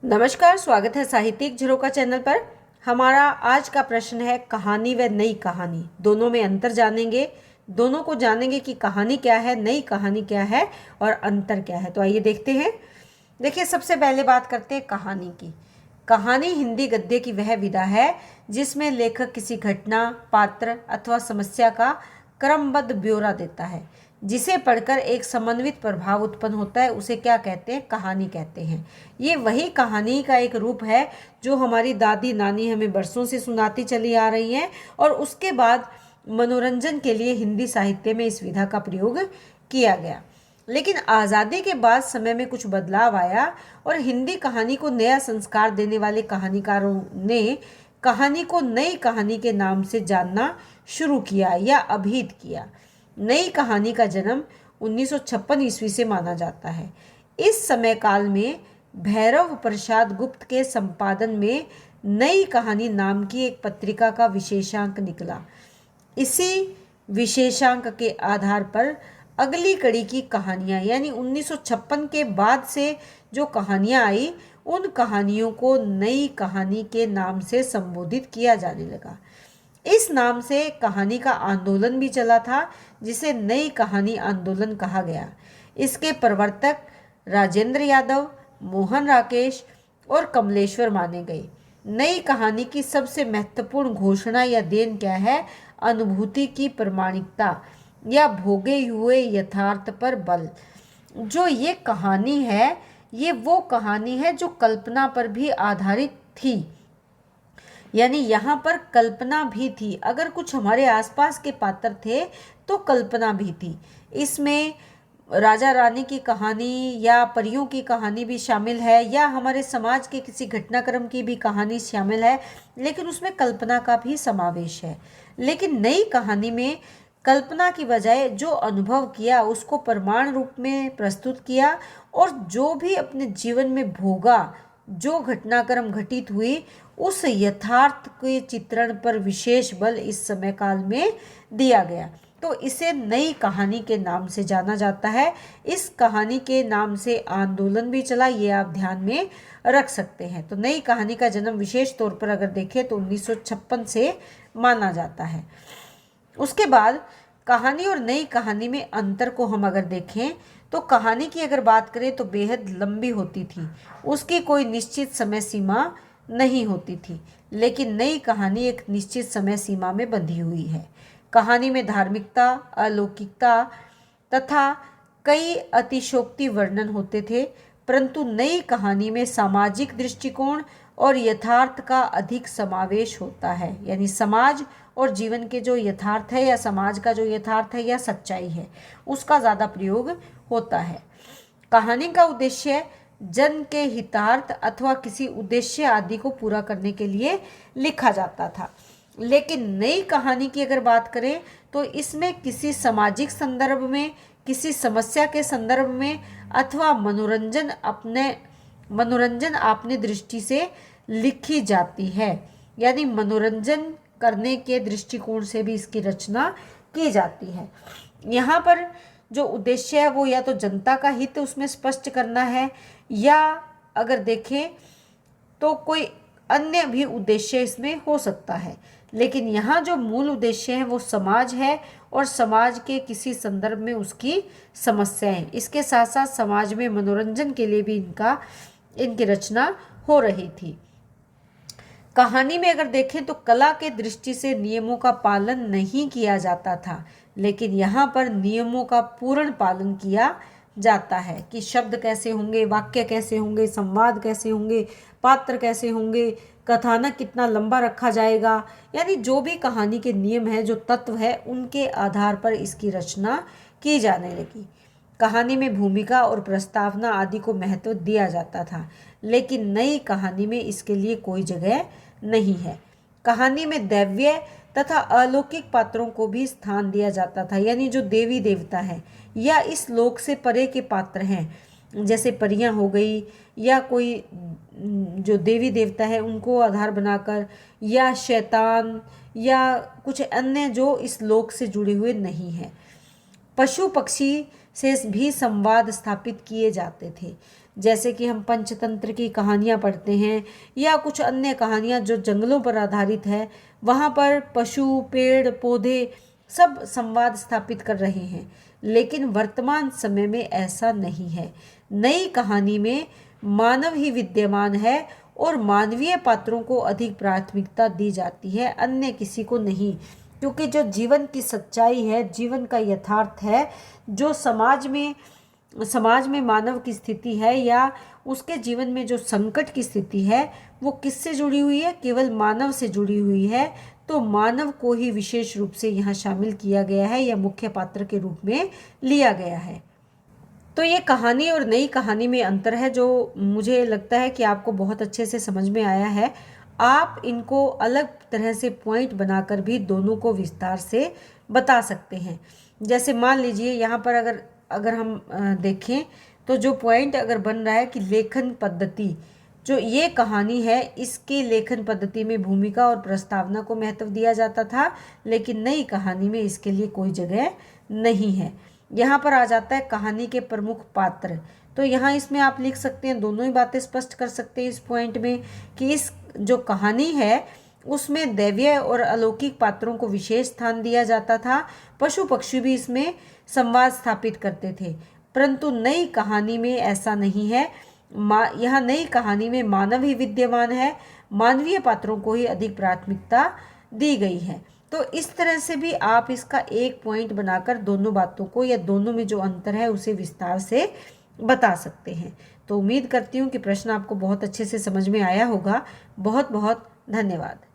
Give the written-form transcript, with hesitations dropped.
नमस्कार, स्वागत है साहित्यिक झरोका चैनल पर। हमारा आज का प्रश्न है कहानी व नई कहानी, दोनों में अंतर जानेंगे। दोनों को जानेंगे कि कहानी क्या है, नई कहानी क्या है और अंतर क्या है। तो आइए देखते हैं। देखिए, सबसे पहले बात करते हैं कहानी की। कहानी हिंदी गद्य की वह विधा है जिसमें लेखक किसी घटना, पात्र अथवा समस्या का क्रमबद्ध ब्यौरा देता है। जिसे पढ़कर एक समन्वित प्रभाव उत्पन्न होता है, उसे क्या कहते हैं? कहानी कहते हैं। ये वही कहानी का एक रूप है जो हमारी दादी नानी हमें बरसों से सुनाती चली आ रही हैं और उसके बाद मनोरंजन के लिए हिंदी साहित्य में इस विधा का प्रयोग किया गया। लेकिन आज़ादी के बाद समय में कुछ बदलाव आया और हिंदी कहानी को नया संस्कार देने वाले कहानीकारों ने कहानी को नई कहानी के नाम से जानना शुरू किया या अभिहित किया। नई कहानी का जन्म 1956 ईस्वी से माना जाता है। इस समय काल में भैरव प्रसाद गुप्त के संपादन में नई कहानी नाम की एक पत्रिका का विशेषांक निकला। इसी विशेषांक के आधार पर अगली कड़ी की कहानियां यानी 1956 के बाद से जो कहानियां आई, उन कहानियों को नई कहानी के नाम से संबोधित किया जाने लगा। इस नाम से कहानी का आंदोलन भी चला था, जिसे नई कहानी आंदोलन कहा गया। इसके प्रवर्तक राजेंद्र यादव, मोहन राकेश और कमलेश्वर माने गए। नई कहानी की सबसे महत्वपूर्ण घोषणा या देन क्या है? अनुभूति की प्रामाणिकता या भोगे हुए यथार्थ पर बल। जो ये कहानी है, ये वो कहानी है जो कल्पना पर भी आधारित थी। यानी यहाँ पर कल्पना भी थी। अगर कुछ हमारे आसपास के पात्र थे तो कल्पना भी थी। इसमें राजा रानी की कहानी या परियों की कहानी भी शामिल है या हमारे समाज के किसी घटनाक्रम की भी कहानी शामिल है, लेकिन उसमें कल्पना का भी समावेश है। लेकिन नई कहानी में कल्पना की बजाय जो अनुभव किया उसको प्रमाण रूप में प्रस्तुत किया और जो भी अपने जीवन में भोगा, जो घटनाक्रम घटित हुई, उस यथार्थ के चित्रण पर विशेष बल इस समय काल में दिया गया। तो इसे नई कहानी के नाम से जाना जाता है। इस कहानी के नाम से आंदोलन भी चला, ये आप ध्यान में रख सकते हैं। तो नई कहानी का जन्म विशेष तौर पर अगर देखें तो 1956 से माना जाता है। उसके बाद कहानी और नई कहानी में अंतर को हम अगर देखें तो कहानी की अगर बात करें तो बेहद लंबी होती थी, उसकी कोई निश्चित समय सीमा नहीं होती थी। लेकिन नई कहानी एक निश्चित समय सीमा में बंधी हुई है। कहानी में धार्मिकता, अलौकिकता तथा कई अतिशोक्ति वर्णन होते थे, परंतु नई कहानी में सामाजिक दृष्टिकोण और यथार्थ का अधिक समावेश होता है। यानी समाज और जीवन के जो यथार्थ है या समाज का जो यथार्थ है या सच्चाई है, उसका ज़्यादा प्रयोग होता है। कहानी का उद्देश्य जन के हितार्थ अथवा किसी उद्देश्य आदि को पूरा करने के लिए लिखा जाता था। लेकिन नई कहानी की अगर बात करें तो इसमें किसी सामाजिक संदर्भ में, किसी समस्या के संदर्भ में अथवा मनोरंजन अपने दृष्टि से लिखी जाती है। यानी मनोरंजन करने के दृष्टिकोण से भी इसकी रचना की जाती है। यहाँ पर जो उद्देश्य है वो या तो जनता का हित उसमें स्पष्ट करना है, या अगर देखें तो कोई अन्य भी उद्देश्य इसमें हो सकता है। लेकिन यहाँ जो मूल उद्देश्य है वो समाज है और समाज के किसी संदर्भ में उसकी समस्याएं। इसके साथ साथ समाज में मनोरंजन के लिए भी इनकी रचना हो रही थी। कहानी में अगर देखें तो कला के दृष्टि से नियमों का पालन नहीं किया जाता था, लेकिन यहाँ पर नियमों का पूर्ण पालन किया जाता है कि शब्द कैसे होंगे, वाक्य कैसे होंगे, संवाद कैसे होंगे, पात्र कैसे होंगे, कथानक कितना लंबा रखा जाएगा। यानी जो भी कहानी के नियम है, जो तत्व है, उनके आधार पर इसकी रचना की जाने लगी। कहानी में भूमिका और प्रस्तावना आदि को महत्व दिया जाता था, लेकिन नई कहानी में इसके लिए कोई जगह नहीं है। कहानी में दैवीय तथा अलौकिक पात्रों को भी स्थान दिया जाता था। यानी जो देवी देवता है या इस लोक से परे के पात्र हैं, जैसे परियां हो गई या कोई जो देवी देवता है उनको आधार बनाकर, या शैतान या कुछ अन्य जो इस लोक से जुड़े हुए नहीं हैं। पशु पक्षी से भी संवाद स्थापित किए जाते थे। जैसे कि हम पंचतंत्र की कहानियाँ पढ़ते हैं या कुछ अन्य कहानियाँ जो जंगलों पर आधारित है, वहाँ पर पशु, पेड़, पौधे सब संवाद स्थापित कर रहे हैं। लेकिन वर्तमान समय में ऐसा नहीं है। नई कहानी में मानव ही विद्यमान है और मानवीय पात्रों को अधिक प्राथमिकता दी जाती है, अन्य किसी को नहीं। क्योंकि जो जीवन की सच्चाई है, जीवन का यथार्थ है, जो समाज में मानव की स्थिति है या उसके जीवन में जो संकट की स्थिति है, वो किससे जुड़ी हुई है? केवल मानव से जुड़ी हुई है। तो मानव को ही विशेष रूप से यहाँ शामिल किया गया है या मुख्य पात्र के रूप में लिया गया है। तो ये कहानी और नई कहानी में अंतर है, जो मुझे लगता है कि आपको बहुत अच्छे से समझ में आया है। आप इनको अलग तरह से पॉइंट बनाकर भी दोनों को विस्तार से बता सकते हैं। जैसे मान लीजिए यहाँ पर अगर हम देखें तो जो पॉइंट अगर बन रहा है कि लेखन पद्धति, जो ये कहानी है इसके लेखन पद्धति में भूमिका और प्रस्तावना को महत्व दिया जाता था, लेकिन नई कहानी में इसके लिए कोई जगह नहीं है। यहाँ पर आ जाता है कहानी के प्रमुख पात्र। तो यहाँ इसमें आप लिख सकते हैं, दोनों ही बातें स्पष्ट कर सकते हैं इस पॉइंट में कि इस जो कहानी है उसमें दैवीय और अलौकिक पात्रों को विशेष स्थान दिया जाता था। पशु पक्षी भी इसमें संवाद स्थापित करते थे, परंतु नई कहानी में ऐसा नहीं है। यहाँ नई कहानी में मानव ही विद्यमान है, मानवीय पात्रों को ही अधिक प्राथमिकता दी गई है। तो इस तरह से भी आप इसका एक पॉइंट बनाकर दोनों बातों को या दोनों में जो अंतर है उसे विस्तार से बता सकते हैं। तो उम्मीद करती हूँ कि प्रश्न आपको बहुत अच्छे से समझ में आया होगा। बहुत बहुत धन्यवाद।